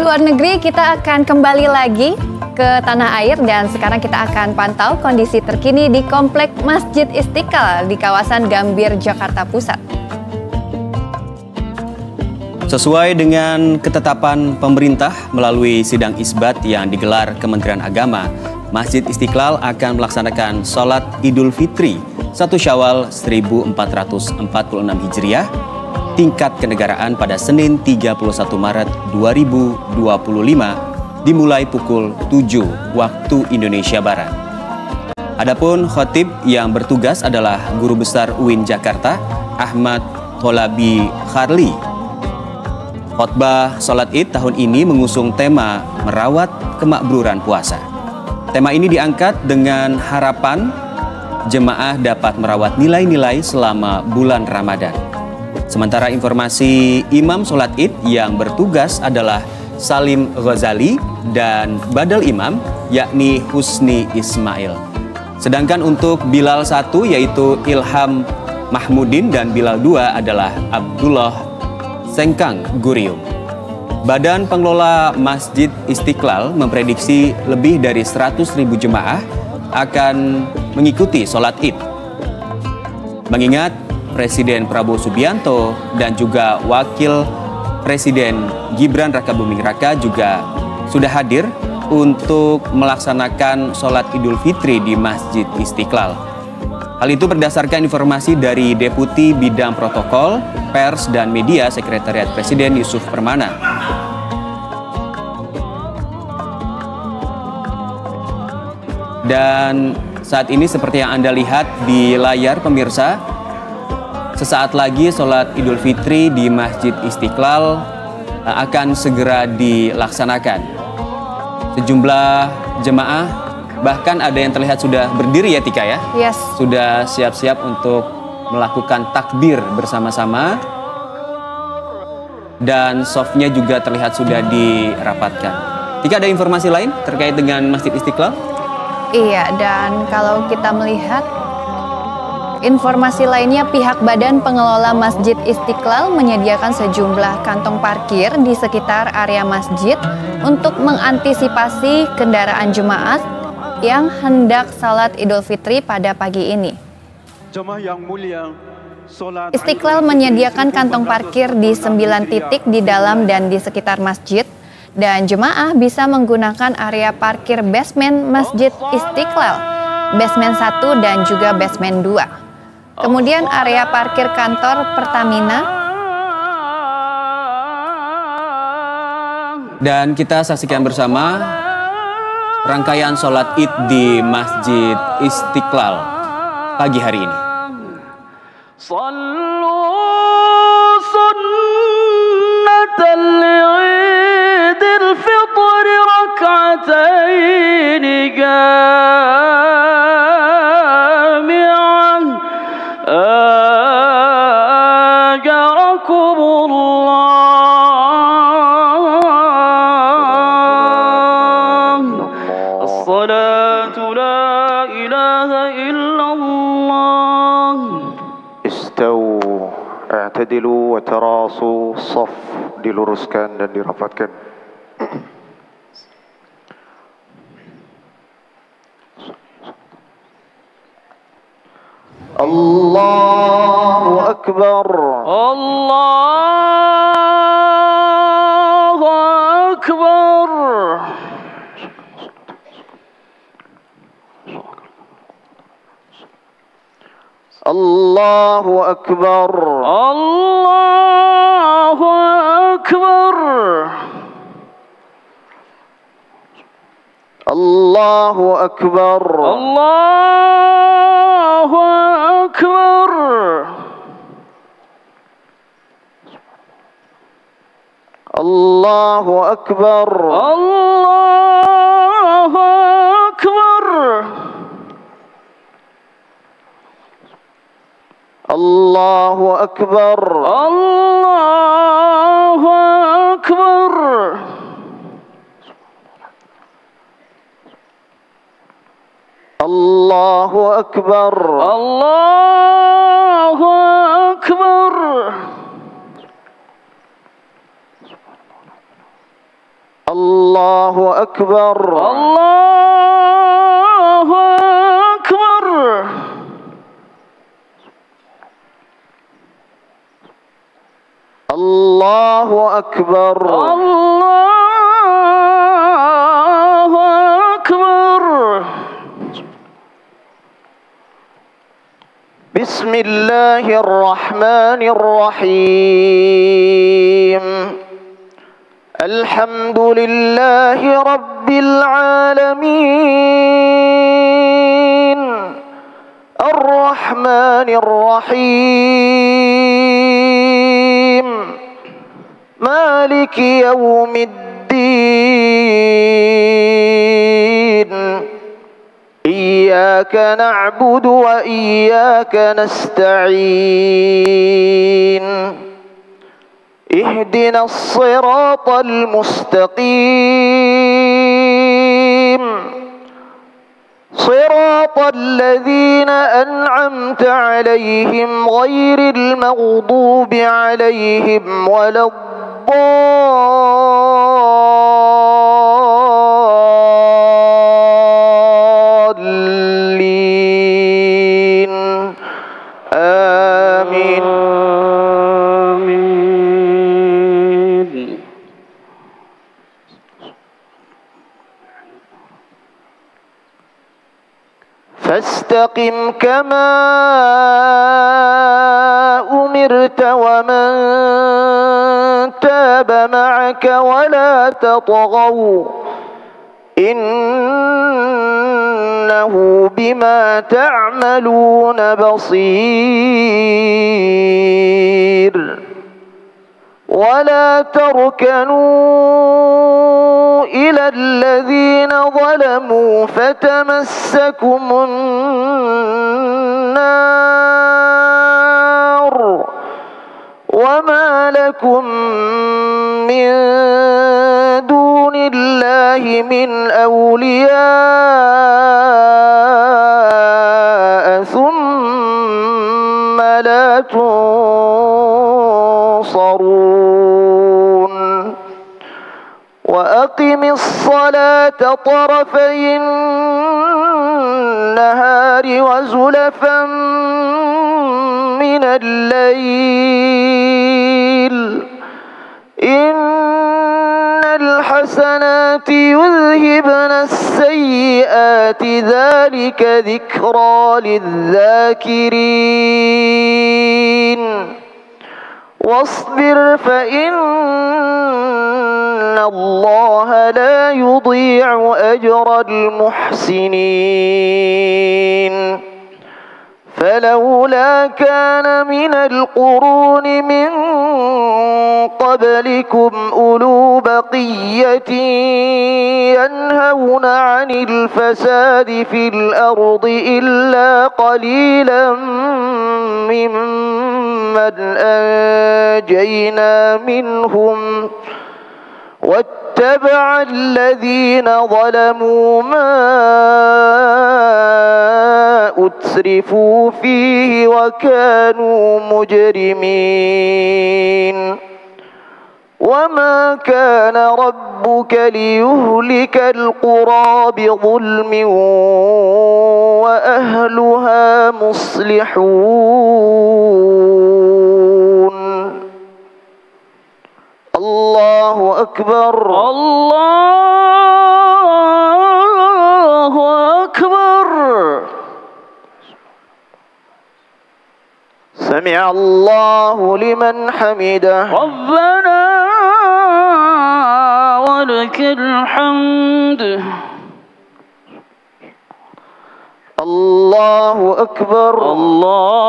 luar negeri, kita akan kembali lagi ke tanah air dan sekarang kita akan pantau kondisi terkini di Komplek Masjid Istiqlal di kawasan Gambir, Jakarta Pusat. Sesuai dengan ketetapan pemerintah melalui sidang isbat yang digelar Kementerian Agama, Masjid Istiqlal akan melaksanakan sholat Idul Fitri 1 Syawal 1446 Hijriah, tingkat kenegaraan pada Senin 31 Maret 2025 dimulai pukul 7 waktu Indonesia Barat. Adapun khotib yang bertugas adalah Guru Besar UIN Jakarta, Ahmad Tholabi Kharli. Khotbah sholat Id tahun ini mengusung tema merawat kemakmuran puasa. Tema ini diangkat dengan harapan jemaah dapat merawat nilai-nilai selama bulan Ramadan. Sementara informasi imam sholat Id yang bertugas adalah Salim Ghazali dan badal imam yakni Husni Ismail. Sedangkan untuk Bilal 1 yaitu Ilham Mahmudin dan Bilal 2 adalah Abdullah Sengkang Gurium. Badan Pengelola Masjid Istiqlal memprediksi lebih dari 100.000 jemaah akan mengikuti sholat Id. Mengingat Presiden Prabowo Subianto dan juga Wakil Presiden Gibran Rakabuming Raka juga sudah hadir untuk melaksanakan sholat Idul Fitri di Masjid Istiqlal. Hal itu berdasarkan informasi dari Deputi Bidang Protokol, Pers, dan Media Sekretariat Presiden Yusuf Permana. Dan saat ini seperti yang Anda lihat di layar pemirsa, sesaat lagi sholat Idul Fitri di Masjid Istiqlal akan segera dilaksanakan. Sejumlah jemaah bahkan ada yang terlihat sudah berdiri ya Tika ya? Yes. Sudah siap-siap untuk melakukan takbir bersama-sama. Dan softnya juga terlihat sudah dirapatkan. Tika, ada informasi lain terkait dengan Masjid Istiqlal? Iya, dan kalau kita melihat informasi lainnya, pihak Badan Pengelola Masjid Istiqlal menyediakan sejumlah kantong parkir di sekitar area masjid untuk mengantisipasi kendaraan jemaat yang hendak salat Idul Fitri pada pagi ini. Istiqlal menyediakan kantong parkir di 9 titik di dalam dan di sekitar masjid, dan jemaah bisa menggunakan area parkir basement Masjid Istiqlal, basement 1 dan juga basement 2. Kemudian area parkir kantor Pertamina. Dan kita saksikan bersama rangkaian sholat Id di Masjid Istiqlal pagi hari ini. Sallu sunnatan li'idil fitri rak'ataini jami'an ajarakumullah. As-salatu la ilaha illallah. Istawu, i'tadilu wa tarasu, saf diluruskan dan dirapatkan. Allahu Akbar. Allahu Akbar. Allahu Akbar. Allahu Akbar. Allahu Akbar. Allahu Akbar. Allahu Akbar. Allahu Akbar. Allahu Akbar. Allahu Akbar. Allahu Akbar. Allahu Akbar. الله أكبر الله أكبر الله أكبر الله أكبر. بسم الله الرحمن الرحيم. الحمد لله رب العالمين الرحمن الرحيم مالك يوم الدين. إياك نعبد وإياك نستعين. اهدنا الصراط المستقيم صراط الذين أنعمت عليهم غير المغضوب عليهم ولا الضالين. آمين. فاستقم كما أمرت ومن تاب معك ولا تطغوا إنه بما تعملون بصير. ولا تركنوا إلى الذين ظلموا فتمسكم النار وما لكم من دون الله من أولياء ثم لا تنصرون. وأقم الصلاة طرفي النهار وزلفا من الليل إن الحسنات يذهبن السيئات ذلك ذكرى للذاكرين. واصبر فإن الله لا يضيع أجر المحسنين. فلولا كان من القرون من قبلكم أولو بقية ينهون عن الفساد في الأرض إلا قليلا ممن أنجينا منهم واتبع الذين ظلموا ما أترفوا فيه وكانوا مجرمين. وما كان ربك ليهلك القرى بظلم وأهلها مصلحون. الله أكبر الله أكبر. سمع الله لمن حمده. ربنا ولك الحمد. الله أكبر الله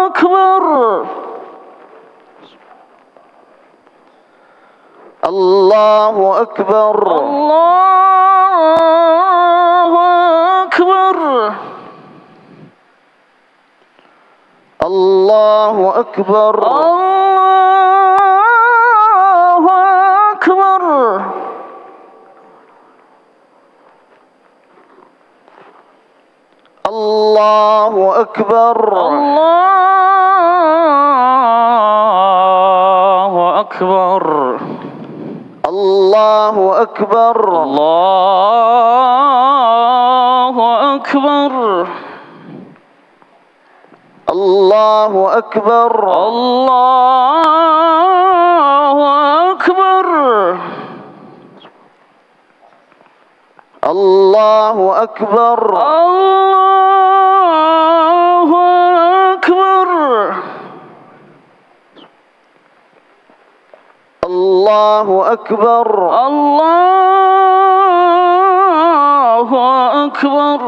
أكبر. الله أكبر الله أكبر. الله أكبر الله أكبر. الله أكبر الله أكبر الله أكبر الله أكبر الله أكبر الله أكبر الله أكبر الله أكبر الله أكبر الله أكبر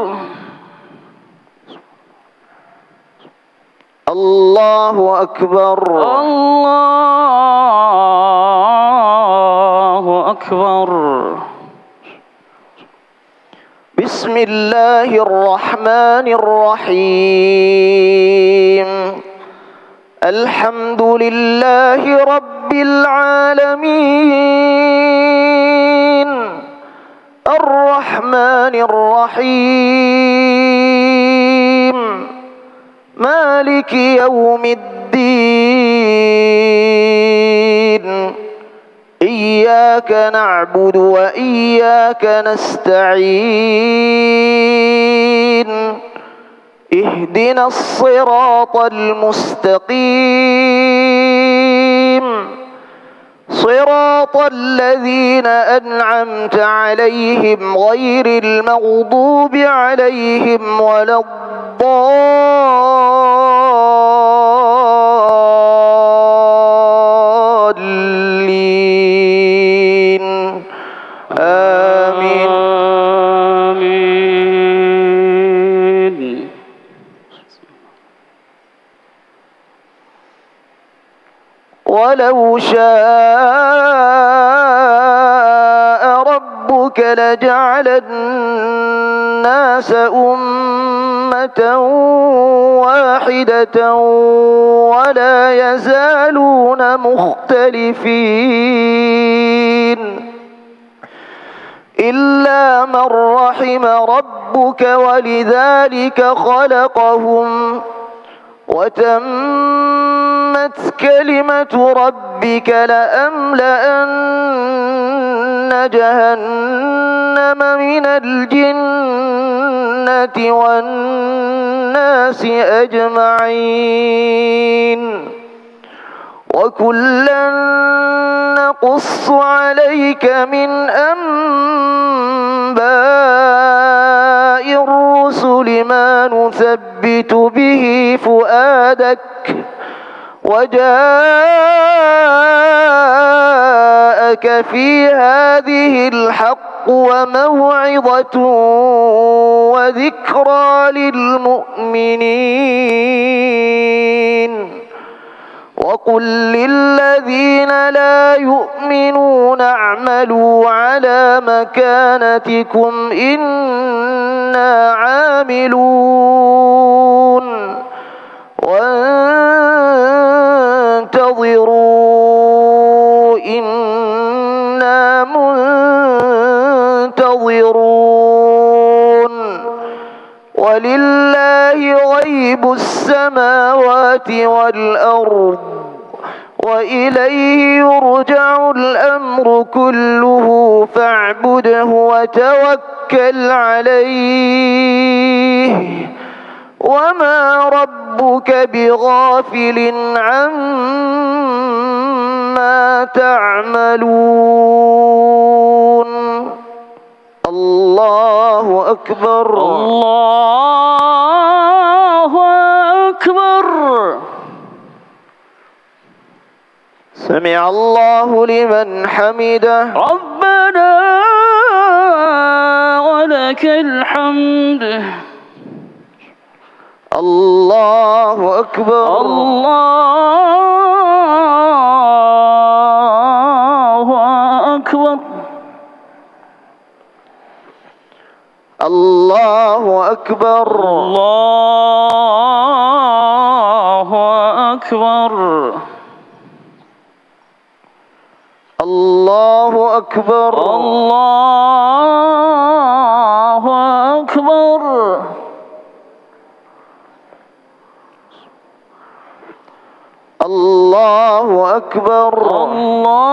الله أكبر الله أكبر بسم الله الرحمن الرحيم الحمد لله رب العالمين الرحمن الرحيم مالك يوم الدين إياك نعبد وإياك نستعين اهدنا الصراط المستقيم صراط الذين أنعمت عليهم غير المغضوب عليهم ولا الضالين آمين آمين ولو شاء ربك لجعل الناس أمة واحدة ولا يزالون مختلفين إلا من رحم ربك ولذلك خلقهم وتمت كلمة ربك لأملأن جهنم من الجنة والناس أجمعين وكلا نقص عليك من أنباء الرسل ما نثبت به فؤادك وجاءك في هذه الحق وموعظة وذكرى للمؤمنين وقل للذين لا يؤمنون اعملوا على مكانتكم إنا عاملون وانتظروا إنا منتظرون ولله غيب السماوات والأرض وإليه يرجع الأمر كله فاعبده وتوكل عليه وما ربك بغافل عما تعملون الله أكبر الله أكبر سمع الله لمن حمده ربنا ولك الحمد الله أكبر الله أكبر الله أكبر الله أكبر الله أكبر الله أكبر الله الله أكبر الله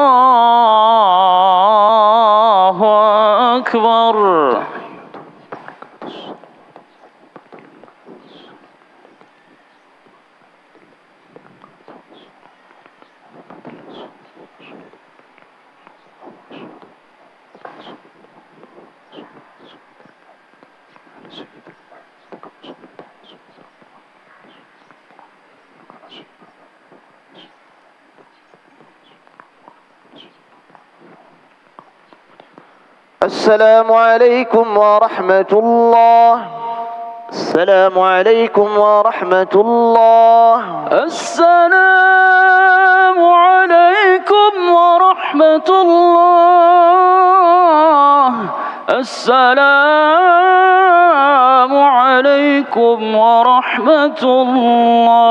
أكبر. السلام عليكم ورحمة الله. السلام عليكم ورحمة الله. السلام عليكم ورحمة الله. السلام عليكم ورحمة الله.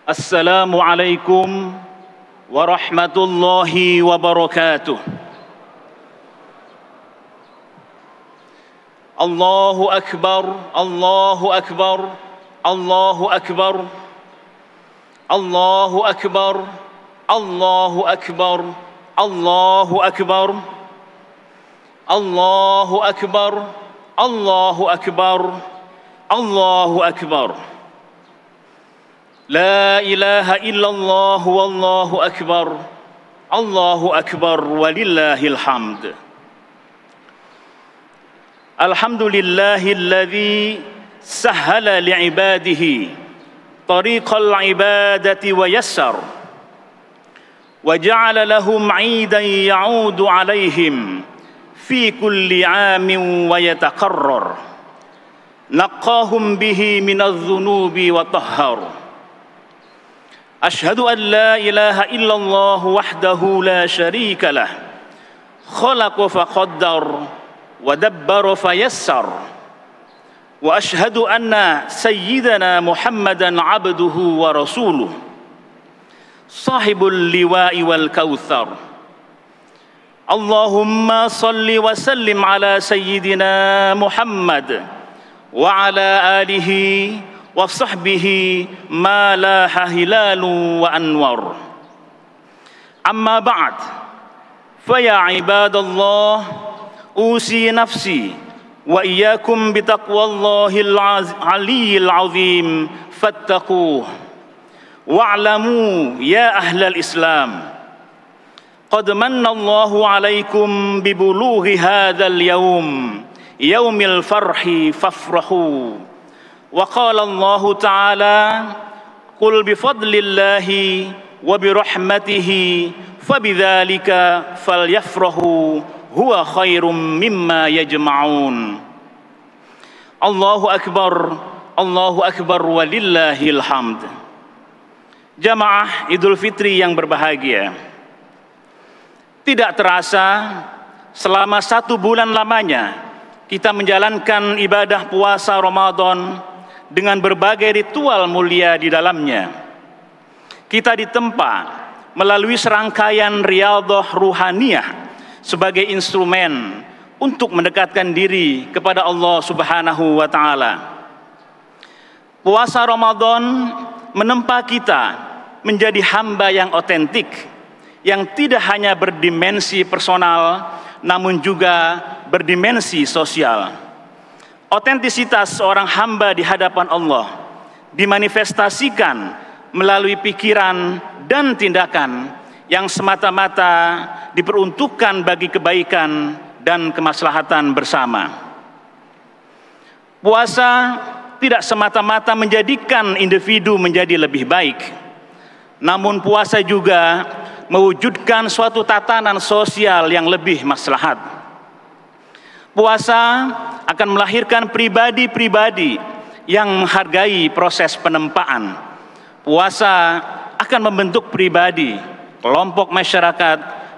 Assalamualaikum warahmatullahi wabarakatuh. Allahu Akbar, Allahu Akbar, Allahu Akbar, Allahu Akbar, Allahu Akbar, Allahu Akbar, Allahu Akbar, Allahu Akbar, Allahu Akbar. La ilaha illallah wallahu akbar. Allahu akbar walillahil hamd. Alhamdulillahilladzi sahhala li'ibadihi tariqal ibadati wa yassar wa ja'ala lahum 'idan ya'udu 'alaihim fi kulli 'amin wa yataqarrar. Naqqahum bihi minadh-dhunubi wa tahhar. أشهد أن لا إله إلا الله وحده لا شريك له خلق فقدر ودبر فيسر وأشهد أن سيدنا محمدا عبده ورسوله صاحب اللواء والكوثر اللهم صل وسلم على سيدنا محمد وعلى آله وصحبه ما لاح هلال وأنور. أما بعد فيا عباد الله أوصي نفسي وإياكم بتقوى الله العلي العظيم فاتقوه. واعلموا يا أهل الإسلام قد من الله عليكم ببلوغ هذا اليوم يوم الفرح فافرحوا. وقال الله تعالى قل بفضل الله وبرحمته فبذلك فليفرحوا هو خير مما يجمعون. الله أكبر الله أكبر walillahil hamd. Jamaah Idul Fitri yang berbahagia, tidak terasa selama 1 bulan lamanya kita menjalankan ibadah puasa Ramadan dengan berbagai ritual mulia di dalamnya. Kita ditempa melalui serangkaian riyadhah ruhaniyah sebagai instrumen untuk mendekatkan diri kepada Allah Subhanahu wa taala. Puasa Ramadan menempa kita menjadi hamba yang otentik, yang tidak hanya berdimensi personal namun juga berdimensi sosial. Otentisitas seorang hamba di hadapan Allah dimanifestasikan melalui pikiran dan tindakan yang semata-mata diperuntukkan bagi kebaikan dan kemaslahatan bersama. Puasa tidak semata-mata menjadikan individu menjadi lebih baik, namun puasa juga mewujudkan suatu tatanan sosial yang lebih maslahat. Puasa akan melahirkan pribadi-pribadi yang menghargai proses penempaan. Puasa akan membentuk pribadi, kelompok masyarakat,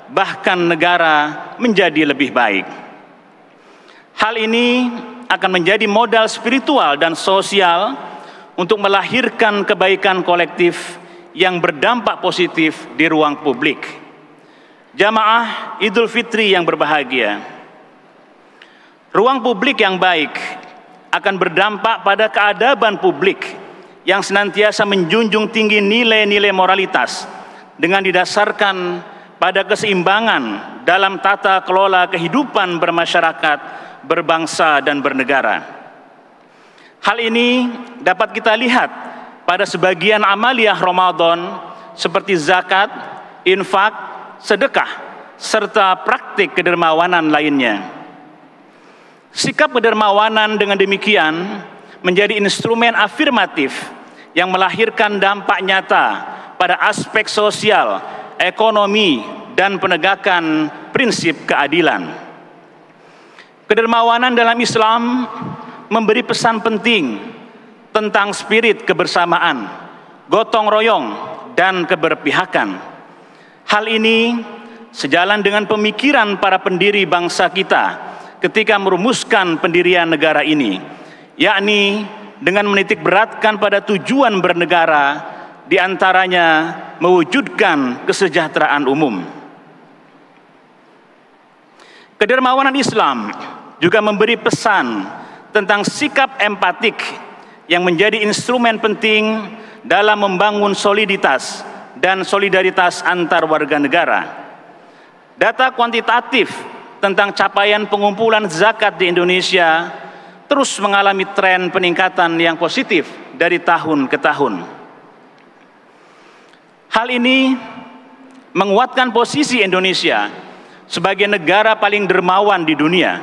bahkan negara menjadi lebih baik. Hal ini akan menjadi modal spiritual dan sosial untuk melahirkan kebaikan kolektif yang berdampak positif di ruang publik. Jamaah Idul Fitri yang berbahagia, ruang publik yang baik akan berdampak pada keadaban publik yang senantiasa menjunjung tinggi nilai-nilai moralitas dengan didasarkan pada keseimbangan dalam tata kelola kehidupan bermasyarakat, berbangsa dan bernegara. Hal ini dapat kita lihat pada sebagian amaliyah Ramadan seperti zakat, infak, sedekah, serta praktik kedermawanan lainnya. Sikap kedermawanan dengan demikian menjadi instrumen afirmatif yang melahirkan dampak nyata pada aspek sosial, ekonomi, dan penegakan prinsip keadilan. Kedermawanan dalam Islam memberi pesan penting tentang spirit kebersamaan, gotong royong, dan keberpihakan. Hal ini sejalan dengan pemikiran para pendiri bangsa kita ketika merumuskan pendirian negara ini, yakni dengan menitik beratkan pada tujuan bernegara, diantaranya mewujudkan kesejahteraan umum. Kedermawanan Islam juga memberi pesan tentang sikap empatik yang menjadi instrumen penting dalam membangun soliditas dan solidaritas antar warga negara. Data kuantitatif tentang capaian pengumpulan zakat di Indonesia terus mengalami tren peningkatan yang positif dari tahun ke tahun. Hal ini menguatkan posisi Indonesia sebagai negara paling dermawan di dunia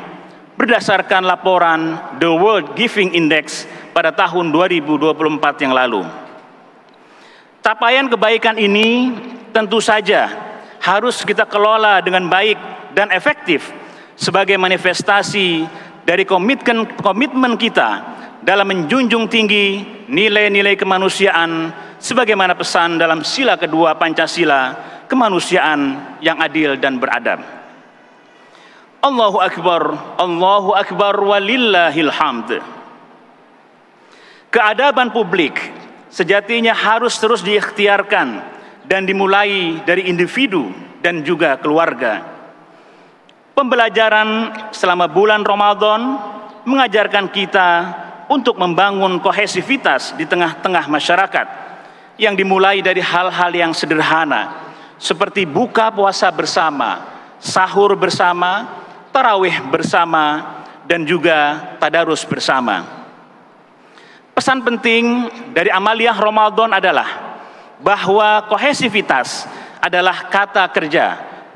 berdasarkan laporan The World Giving Index pada tahun 2024 yang lalu. Capaian kebaikan ini tentu saja harus kita kelola dengan baik dan efektif sebagai manifestasi dari komitmen kita dalam menjunjung tinggi nilai-nilai kemanusiaan sebagaimana pesan dalam sila kedua Pancasila, kemanusiaan yang adil dan beradab. Allahu Akbar walillahil hamd. Keadaban publik sejatinya harus terus diikhtiarkan dan dimulai dari individu dan juga keluarga. Pembelajaran selama bulan Ramadan mengajarkan kita untuk membangun kohesivitas di tengah-tengah masyarakat yang dimulai dari hal-hal yang sederhana seperti buka puasa bersama, sahur bersama, tarawih bersama, dan juga tadarus bersama. Pesan penting dari amaliyah Ramadan adalah bahwa kohesivitas adalah kata kerja,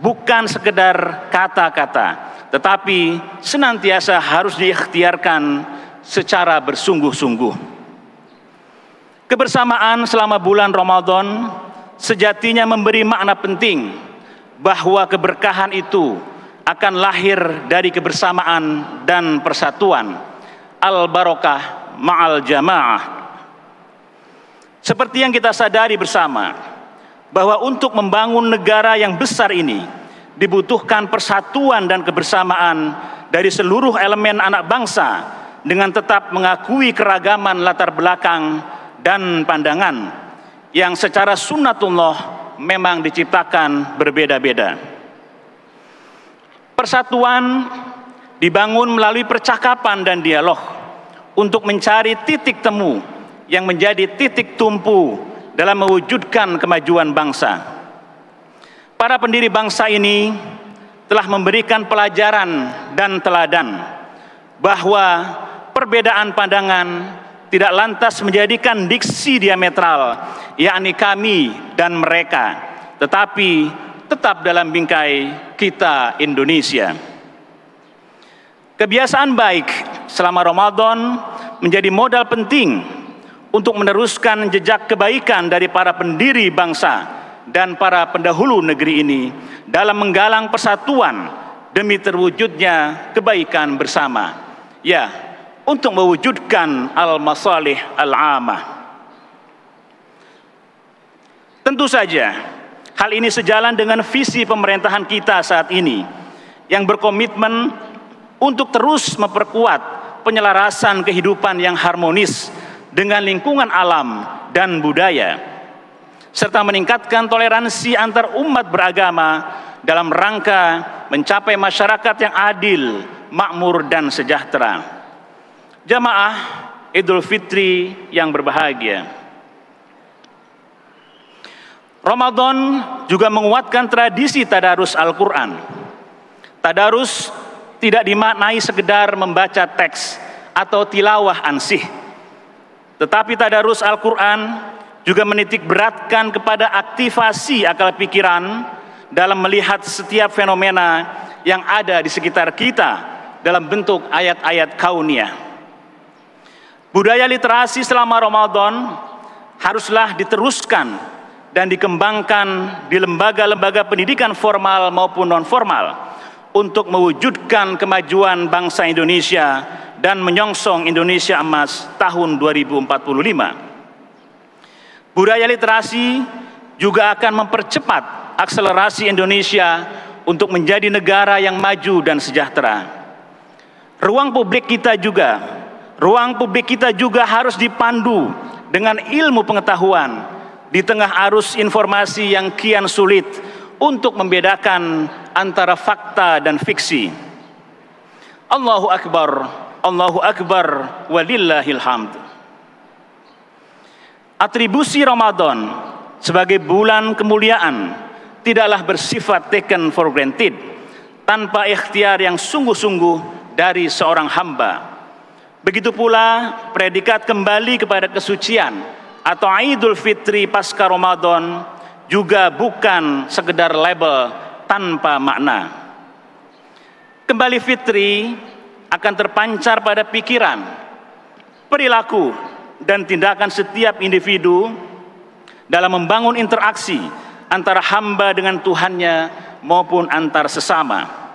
bukan sekedar kata-kata, tetapi senantiasa harus diikhtiarkan secara bersungguh-sungguh. Kebersamaan selama bulan Ramadan sejatinya memberi makna penting bahwa keberkahan itu akan lahir dari kebersamaan dan persatuan. Al-barokah ma'al jamaah. Seperti yang kita sadari bersama, bahwa untuk membangun negara yang besar ini dibutuhkan persatuan dan kebersamaan dari seluruh elemen anak bangsa dengan tetap mengakui keragaman latar belakang dan pandangan yang secara sunnatullah memang diciptakan berbeda-beda. Persatuan dibangun melalui percakapan dan dialog untuk mencari titik temu yang menjadi titik tumpu dalam mewujudkan kemajuan bangsa. Para pendiri bangsa ini telah memberikan pelajaran dan teladan bahwa perbedaan pandangan tidak lantas menjadikan diksi diametral, yakni kami dan mereka, tetapi tetap dalam bingkai kita Indonesia. Kebiasaan baik selama Ramadan menjadi modal penting untuk meneruskan jejak kebaikan dari para pendiri bangsa dan para pendahulu negeri ini dalam menggalang persatuan demi terwujudnya kebaikan bersama. Ya, untuk mewujudkan al-masalih al-amah. Tentu saja, hal ini sejalan dengan visi pemerintahan kita saat ini yang berkomitmen untuk terus memperkuat penyelarasan kehidupan yang harmonis dengan lingkungan alam dan budaya, serta meningkatkan toleransi antar umat beragama dalam rangka mencapai masyarakat yang adil, makmur, dan sejahtera. Jamaah Idul Fitri yang berbahagia, Ramadan juga menguatkan tradisi tadarus Al-Quran. Tadarus tidak dimaknai sekedar membaca teks atau tilawah ansih, tetapi tadarus Al-Quran juga menitik beratkan kepada aktivasi akal pikiran dalam melihat setiap fenomena yang ada di sekitar kita dalam bentuk ayat-ayat kauniyah. Budaya literasi selama Ramadan haruslah diteruskan dan dikembangkan di lembaga-lembaga pendidikan formal maupun non-formal untuk mewujudkan kemajuan bangsa Indonesia dan menyongsong Indonesia Emas tahun 2045. Budaya literasi juga akan mempercepat akselerasi Indonesia untuk menjadi negara yang maju dan sejahtera. Ruang publik kita juga harus dipandu dengan ilmu pengetahuan di tengah arus informasi yang kian sulit untuk membedakan antara fakta dan fiksi. Allahu Akbar, walillahil hamd. Atribusi Ramadan sebagai bulan kemuliaan tidaklah bersifat taken for granted, tanpa ikhtiar yang sungguh-sungguh dari seorang hamba. Begitu pula predikat kembali kepada kesucian atau Idul Fitri pasca Ramadan juga bukan sekedar label tanpa makna. Kembali fitri akan terpancar pada pikiran, perilaku, dan tindakan setiap individu dalam membangun interaksi antara hamba dengan Tuhannya maupun antar sesama.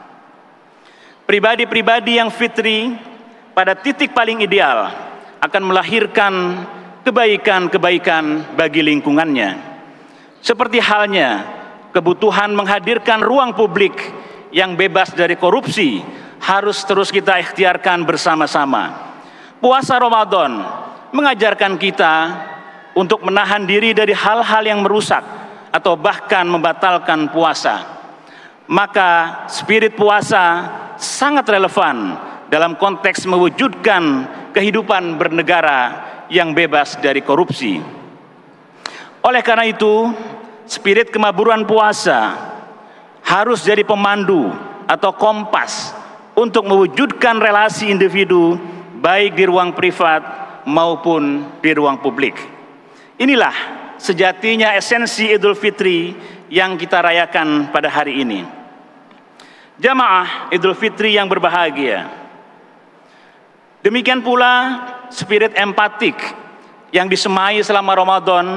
Pribadi-pribadi yang fitri pada titik paling ideal akan melahirkan kebaikan-kebaikan bagi lingkungannya. Seperti halnya kebutuhan menghadirkan ruang publik yang bebas dari korupsi harus terus kita ikhtiarkan bersama-sama. Puasa Ramadan mengajarkan kita untuk menahan diri dari hal-hal yang merusak atau bahkan membatalkan puasa. Maka spirit puasa sangat relevan dalam konteks mewujudkan kehidupan bernegara yang bebas dari korupsi. Oleh karena itu, spirit kemaburan puasa harus jadi pemandu atau kompas untuk mewujudkan relasi individu baik di ruang privat maupun di ruang publik. Inilah sejatinya esensi Idul Fitri yang kita rayakan pada hari ini. Jamaah Idul Fitri yang berbahagia, demikian pula spirit empatik yang disemai selama Ramadan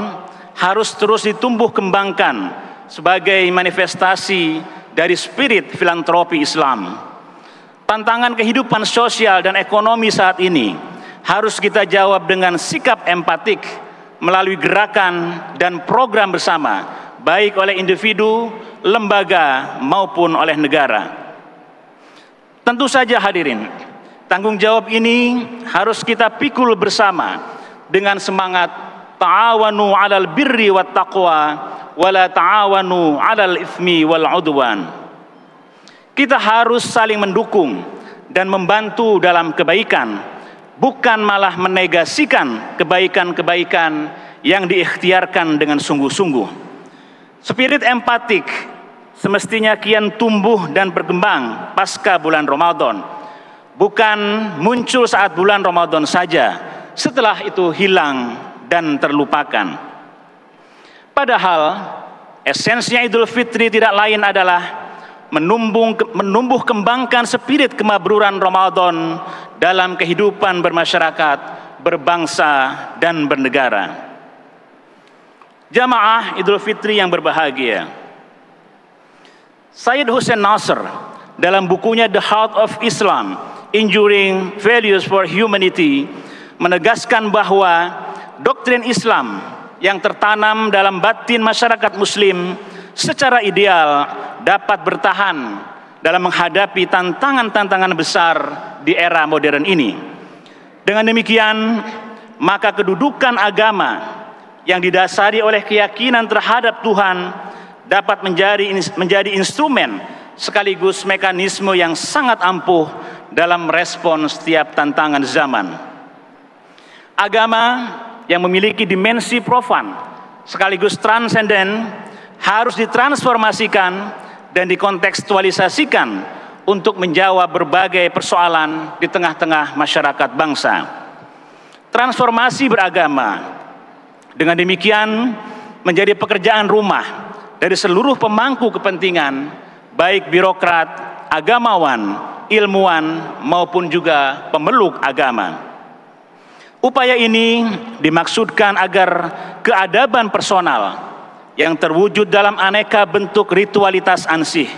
harus terus ditumbuh kembangkan sebagai manifestasi dari spirit filantropi Islam. Tantangan kehidupan sosial dan ekonomi saat ini harus kita jawab dengan sikap empatik melalui gerakan dan program bersama, baik oleh individu, lembaga, maupun oleh negara. Tentu saja hadirin, tanggung jawab ini harus kita pikul bersama dengan semangat ta'awanu 'alal birri wat taqwa wa la ta'awanu 'alal itsmi wal 'udwan. Kita harus saling mendukung dan membantu dalam kebaikan, bukan malah menegasikan kebaikan-kebaikan yang diikhtiarkan dengan sungguh-sungguh. Spirit empatik semestinya kian tumbuh dan berkembang pasca bulan Ramadan, bukan muncul saat bulan Ramadan saja, setelah itu hilang dan terlupakan. Padahal esensinya Idul Fitri tidak lain adalah menumbuh kembangkan spirit kemabruran Ramadan dalam kehidupan bermasyarakat, berbangsa, dan bernegara. Jamaah Idul Fitri yang berbahagia, Syed Hussein Nasr dalam bukunya The Heart of Islam, Enduring Values for Humanity menegaskan bahwa doktrin Islam yang tertanam dalam batin masyarakat muslim secara ideal dapat bertahan dalam menghadapi tantangan-tantangan besar di era modern ini. Dengan demikian, maka kedudukan agama yang didasari oleh keyakinan terhadap Tuhan dapat menjadi instrumen sekaligus mekanisme yang sangat ampuh dalam respon setiap tantangan zaman. Agama yang memiliki dimensi profan sekaligus transenden harus ditransformasikan dan dikontekstualisasikan untuk menjawab berbagai persoalan di tengah-tengah masyarakat bangsa. Transformasi beragama dengan demikian menjadi pekerjaan rumah dari seluruh pemangku kepentingan, baik birokrat, agamawan, ilmuwan, maupun juga pemeluk agama. Upaya ini dimaksudkan agar keadaban personal yang terwujud dalam aneka bentuk ritualitas ansih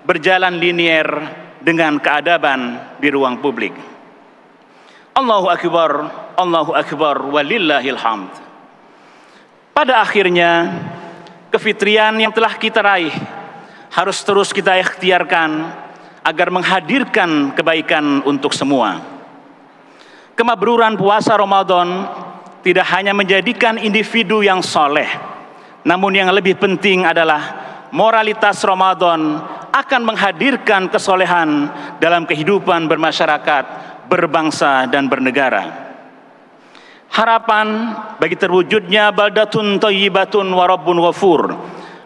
berjalan linier dengan keadaban di ruang publik. Allahu Akbar, walillahil hamd. Pada akhirnya, kefitrian yang telah kita raih harus terus kita ikhtiarkan agar menghadirkan kebaikan untuk semua. Kemabruran puasa Ramadan tidak hanya menjadikan individu yang soleh, namun yang lebih penting adalah moralitas Ramadan akan menghadirkan kesolehan dalam kehidupan bermasyarakat, berbangsa, dan bernegara. Harapan bagi terwujudnya baldatun thayyibatun wa rabbun ghafur,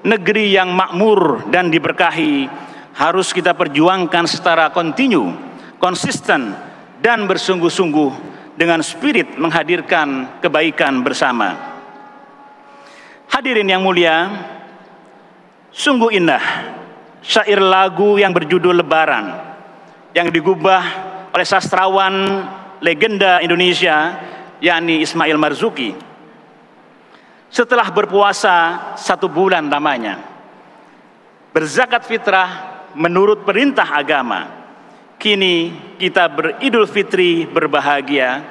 negeri yang makmur dan diberkahi, harus kita perjuangkan secara kontinu, konsisten, dan bersungguh-sungguh dengan spirit menghadirkan kebaikan bersama. Hadirin yang mulia, sungguh indah syair lagu yang berjudul Lebaran yang digubah oleh sastrawan legenda Indonesia yakni Ismail Marzuki. Setelah berpuasa 1 bulan lamanya, berzakat fitrah menurut perintah agama, kini kita beridul fitri berbahagia.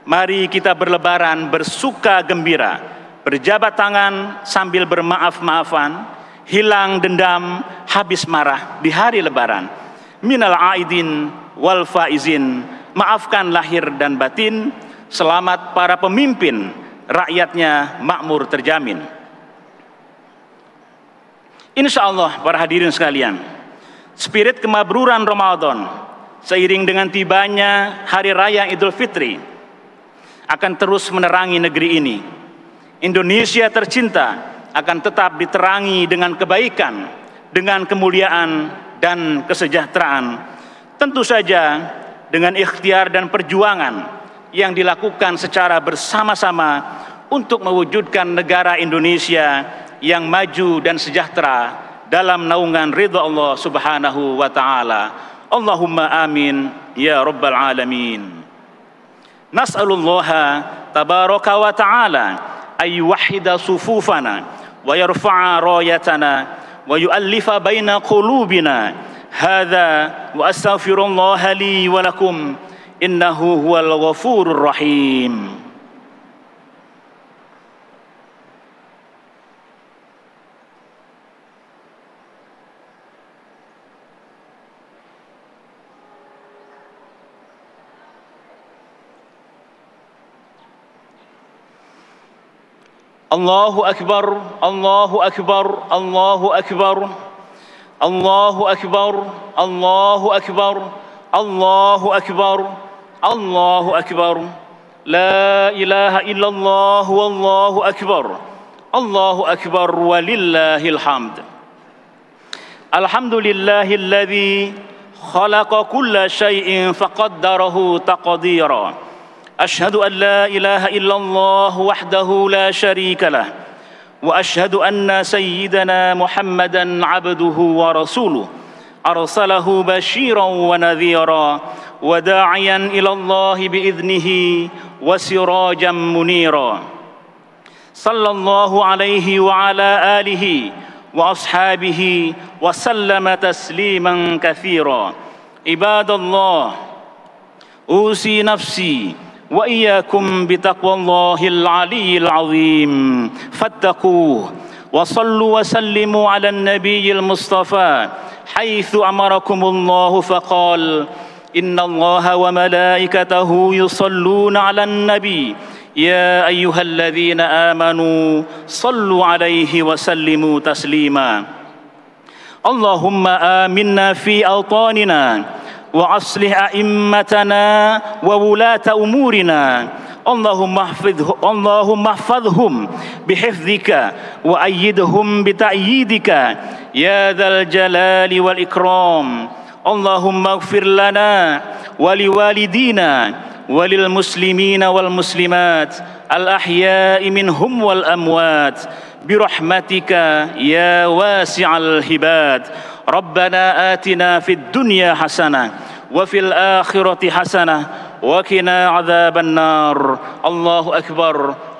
Mari kita berlebaran bersuka gembira, berjabat tangan sambil bermaaf-maafan, hilang dendam, habis marah di hari lebaran. Minal aidin wal faizin, maafkan lahir dan batin. Selamat para pemimpin, rakyatnya makmur terjamin. Insya Allah para hadirin sekalian, spirit kemabruran Ramadan seiring dengan tibanya Hari Raya Idul Fitri akan terus menerangi negeri ini. Indonesia tercinta akan tetap diterangi dengan kebaikan, dengan kemuliaan dan kesejahteraan. Tentu saja dengan ikhtiar dan perjuangan yang dilakukan secara bersama-sama untuk mewujudkan negara Indonesia yang maju dan sejahtera dalam naungan ridha Allah Subhanahu wa taala. Allahumma amin ya rabbal alamin. Nas'alullaha tabaraka wa ta'ala ay yuwahhida sufufana wa yarfa'a rayatana wa yu'allifa baina qulubina. Hadza wa astaghfirullaha li wa lakum innahu huwal ghafurur rahim. Allahu akbar, Allahu akbar, Allahu akbar, Allahu akbar, Allahu akbar, Allahu akbar, Allahu akbar. La ilaha illallah wallahu akbar. Allahu akbar walillahil hamd. Alhamdulillahilladzi khalaqa kulla syai'in faqaddarahu taqdira. أشهد أن لا إله إلا الله وحده لا شريك له وأشهد أن سيدنا محمدا عبده ورسوله أرسله بشيرا ونذيرا وداعيا إلى الله بإذنه وسراجا منيرا صلى الله عليه وعلى آله وأصحابه وسلم تسليما كثيرا عباد الله أوصي نفسي وإياكم بتقوى الله العلي العظيم فاتقوه وصلوا وسلموا على النبي المصطفى حيث أمركم الله فقال إن الله وملائكته يصلون على النبي يا أيها الذين آمنوا صلوا عليه وسلموا تسليما اللهم آمنا في أوطاننا وأصلح أئمتنا وولاة أمورنا اللهم احفظهم بحفظك وأيدهم بتأييدك يا ذا الجلال والإكرام اللهم اغفر لنا ولوالدينا وللمسلمين والمسلمات الأحياء منهم والأموات برحمتك يا واسع الهباد ربنا آتنا في الدنيا حسنة وفي الآخرة حسنة وقنا عذاب النار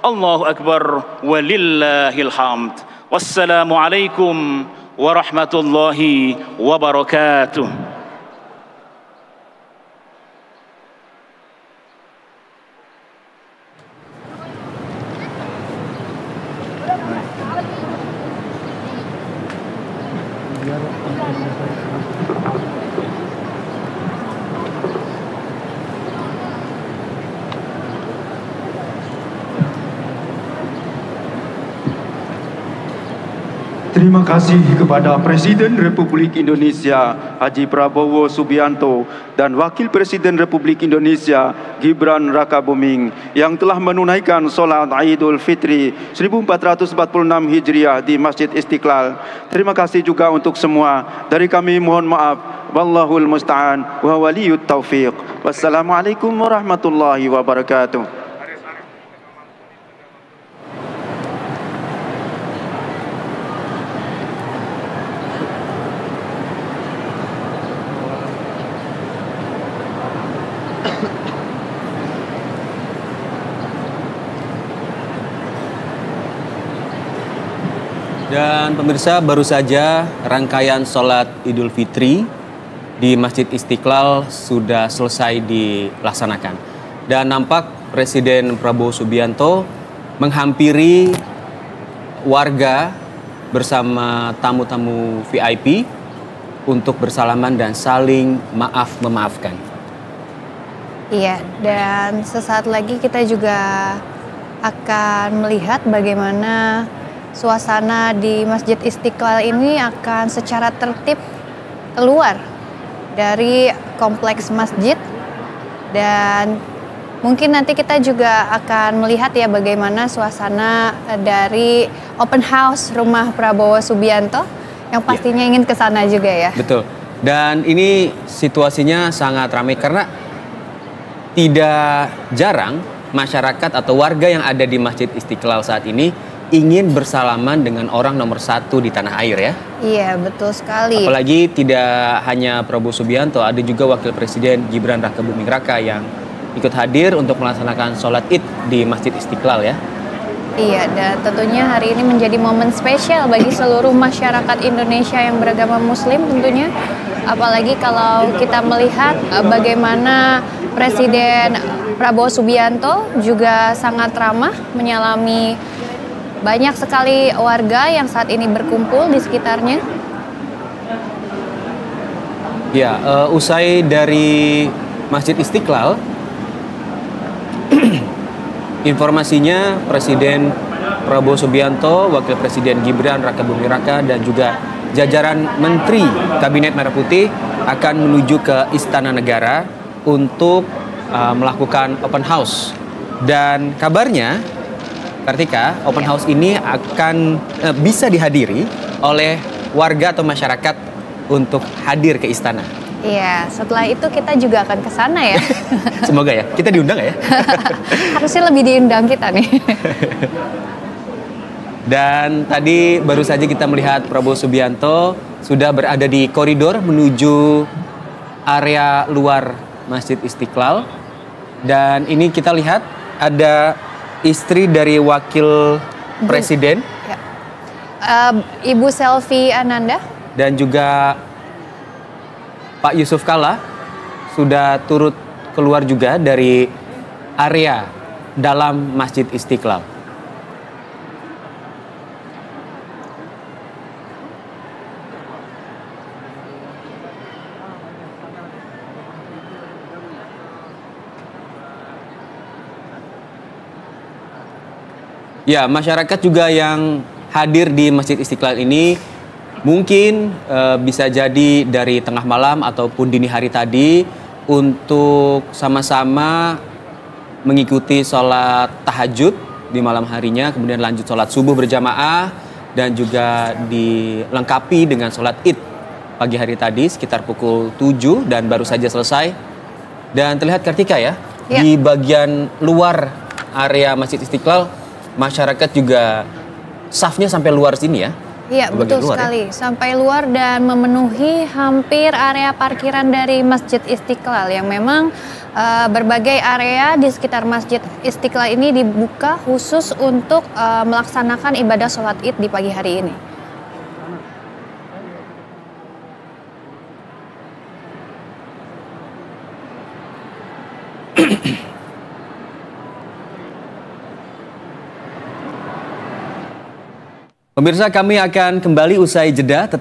الله أكبر ولله الحمد والسلام عليكم ورحمة الله وبركاته. Terima kasih kepada Presiden Republik Indonesia Haji Prabowo Subianto dan Wakil Presiden Republik Indonesia Gibran Rakabuming yang telah menunaikan sholat Idul Fitri 1446 Hijriah di Masjid Istiqlal. Terima kasih juga untuk semua. Dari kami mohon maaf. Wallahul musta'an wa waliyut taufiq. Wassalamualaikum warahmatullahi wabarakatuh. Dan pemirsa, baru saja rangkaian sholat Idul Fitri di Masjid Istiqlal sudah selesai dilaksanakan. Dan nampak Presiden Prabowo Subianto menghampiri warga bersama tamu-tamu VIP untuk bersalaman dan saling maaf-memaafkan. Iya, dan sesaat lagi kita juga akan melihat bagaimana suasana di Masjid Istiqlal ini akan secara tertib keluar dari kompleks masjid, dan mungkin nanti kita juga akan melihat ya bagaimana suasana dari open house rumah Prabowo Subianto yang pastinya ingin ke sana juga ya. Betul. Dan ini situasinya sangat ramai karena tidak jarang masyarakat atau warga yang ada di Masjid Istiqlal saat ini ingin bersalaman dengan orang nomor satu di tanah air ya. Iya, betul sekali. Apalagi tidak hanya Prabowo Subianto, ada juga Wakil Presiden Gibran Rakabuming Raka yang ikut hadir untuk melaksanakan sholat Id di Masjid Istiqlal ya. Iya, dan tentunya hari ini menjadi momen spesial bagi seluruh masyarakat Indonesia yang beragama Muslim tentunya. Apalagi kalau kita melihat bagaimana Presiden Prabowo Subianto juga sangat ramah menyalami banyak sekali warga yang saat ini berkumpul di sekitarnya. Ya, usai dari Masjid Istiqlal, informasinya Presiden Prabowo Subianto, Wakil Presiden Gibran Rakabuming Raka dan juga jajaran Menteri Kabinet Merah Putih akan menuju ke Istana Negara untuk melakukan open house. Dan kabarnya Kartika, open house ini akan bisa dihadiri oleh warga atau masyarakat untuk hadir ke istana. Iya, setelah itu kita juga akan ke sana ya. Semoga ya, kita diundang ya. Harusnya lebih diundang kita nih. Dan tadi baru saja kita melihat Prabowo Subianto sudah berada di koridor menuju area luar Masjid Istiqlal. Dan ini kita lihat ada istri dari Wakil Presiden. Ya. Ibu Selvi Ananda. Dan juga Pak Yusuf Kalla sudah turut keluar juga dari area dalam Masjid Istiqlal. Ya, masyarakat juga yang hadir di Masjid Istiqlal ini mungkin bisa jadi dari tengah malam ataupun dini hari tadi untuk sama-sama mengikuti sholat tahajud di malam harinya, kemudian lanjut sholat subuh berjamaah dan juga dilengkapi dengan sholat id pagi hari tadi sekitar pukul 7 dan baru saja selesai. Dan terlihat Kartika ya, di bagian luar area Masjid Istiqlal masyarakat juga safnya sampai luar sini ya. Iya, betul sekali. Sampai luar dan memenuhi hampir area parkiran dari Masjid Istiqlal yang memang berbagai area di sekitar Masjid Istiqlal ini dibuka khusus untuk melaksanakan ibadah sholat id di pagi hari ini. Pemirsa, kami akan kembali usai jeda. Tetap